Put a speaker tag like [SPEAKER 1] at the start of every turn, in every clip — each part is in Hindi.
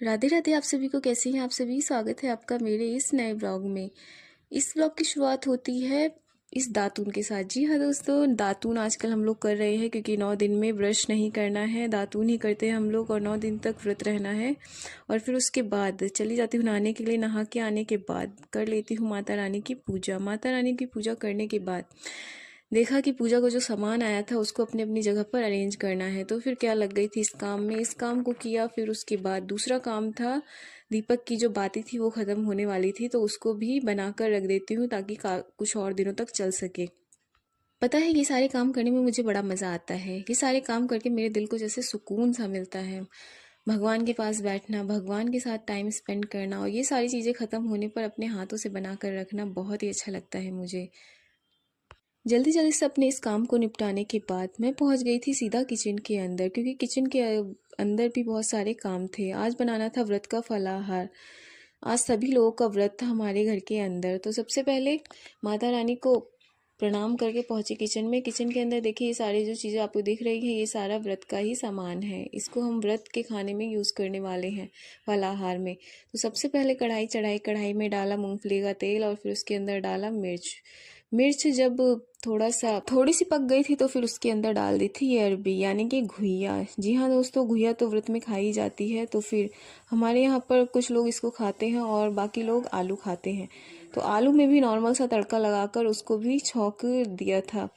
[SPEAKER 1] राधे राधे। आप सभी को कैसे हैं आप सभी। स्वागत है आपका मेरे इस नए ब्लॉग में। इस ब्लॉग की शुरुआत होती है इस दातून के साथ। जी हाँ दोस्तों, दातून आजकल हम लोग कर रहे हैं क्योंकि 9 दिन में ब्रश नहीं करना है, दातून ही करते हैं हम लोग और 9 दिन तक व्रत रहना है। और फिर उसके बाद चली जाती हूँ नहाने के लिए। नहा के आने के बाद कर लेती हूँ माता रानी की पूजा। माता रानी की पूजा करने के बाद देखा कि पूजा को जो सामान आया था उसको अपनी अपनी जगह पर अरेंज करना है, तो फिर क्या लग गई थी इस काम में। इस काम को किया, फिर उसके बाद दूसरा काम था दीपक की जो बातें थी वो ख़त्म होने वाली थी, तो उसको भी बनाकर रख देती हूँ ताकि कुछ और दिनों तक चल सके। पता है ये सारे काम करने में मुझे बड़ा मज़ा आता है। ये सारे काम करके मेरे दिल को जैसे सुकून सा मिलता है। भगवान के पास बैठना, भगवान के साथ टाइम स्पेंड करना और ये सारी चीज़ें ख़त्म होने पर अपने हाथों से बना कर रखना बहुत ही अच्छा लगता है मुझे। जल्दी जल्दी से अपने इस काम को निपटाने के बाद मैं पहुंच गई थी सीधा किचन के अंदर, क्योंकि किचन के अंदर भी बहुत सारे काम थे। आज बनाना था व्रत का फलाहार। आज सभी लोगों का व्रत था हमारे घर के अंदर। तो सबसे पहले माता रानी को प्रणाम करके पहुंची किचन में। किचन के अंदर देखिए ये सारी जो चीज़ें आपको दिख रही हैं ये सारा व्रत का ही सामान है। इसको हम व्रत के खाने में यूज़ करने वाले हैं फलाहार में। तो सबसे पहले कढ़ाई चढ़ाई, कढ़ाई में डाला मूंगफली का तेल और फिर उसके अंदर डाला मिर्च। मिर्च जब थोड़ी सी पक गई थी तो फिर उसके अंदर डाल दी थी ये अरबी यानी कि घुइया। जी हाँ दोस्तों, घुइया तो व्रत में खाई जाती है। तो फिर हमारे यहाँ पर कुछ लोग इसको खाते हैं और बाकी लोग आलू खाते हैं। तो आलू में भी नॉर्मल सा तड़का लगाकर उसको भी छौंक दिया था।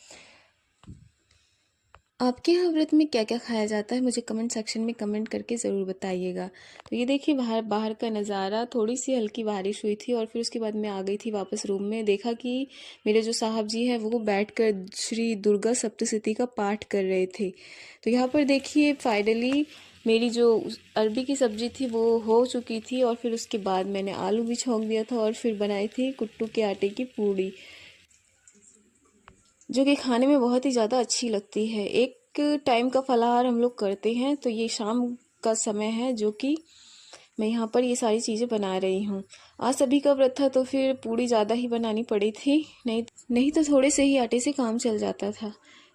[SPEAKER 1] आपके यहाँ व्रत में क्या क्या खाया जाता है मुझे कमेंट सेक्शन में कमेंट करके ज़रूर बताइएगा। तो ये देखिए बाहर का नज़ारा। थोड़ी सी हल्की बारिश हुई थी और फिर उसके बाद मैं आ गई थी वापस रूम में। देखा कि मेरे जो साहब जी हैं वो बैठकर श्री दुर्गा सप्तशती का पाठ कर रहे थे। तो यहाँ पर देखिए फाइनली मेरी जो अरबी की सब्ज़ी थी वो हो चुकी थी और फिर उसके बाद मैंने आलू भी छौंक दिया था और फिर बनाई थी कुट्टू के आटे की पूड़ी, जो कि खाने में बहुत ही ज़्यादा अच्छी लगती है। एक टाइम का फलाहार हम लोग करते हैं, तो ये शाम का समय है जो कि मैं यहाँ पर ये सारी चीज़ें बना रही हूँ। आज सभी का व्रत था तो फिर पूड़ी ज़्यादा ही बनानी पड़ी थी, नहीं तो थोड़े से ही आटे से काम चल जाता था,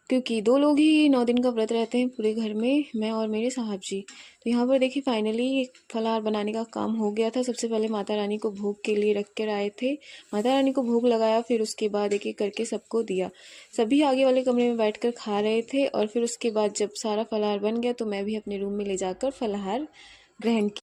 [SPEAKER 1] क्योंकि 2 लोग ही 9 दिन का व्रत रहते हैं पूरे घर में, मैं और मेरे साहब जी। तो यहाँ पर देखिए फाइनली फलाहार बनाने का काम हो गया था। सबसे पहले माता रानी को भोग के लिए रख कर आए थे। माता रानी को भोग लगाया, फिर उसके बाद एक एक करके सबको दिया। सभी आगे वाले कमरे में बैठकर खा रहे थे और फिर उसके बाद जब सारा फलाहार बन गया तो मैं भी अपने रूम में ले जाकर फलाहार ग्रहण किया।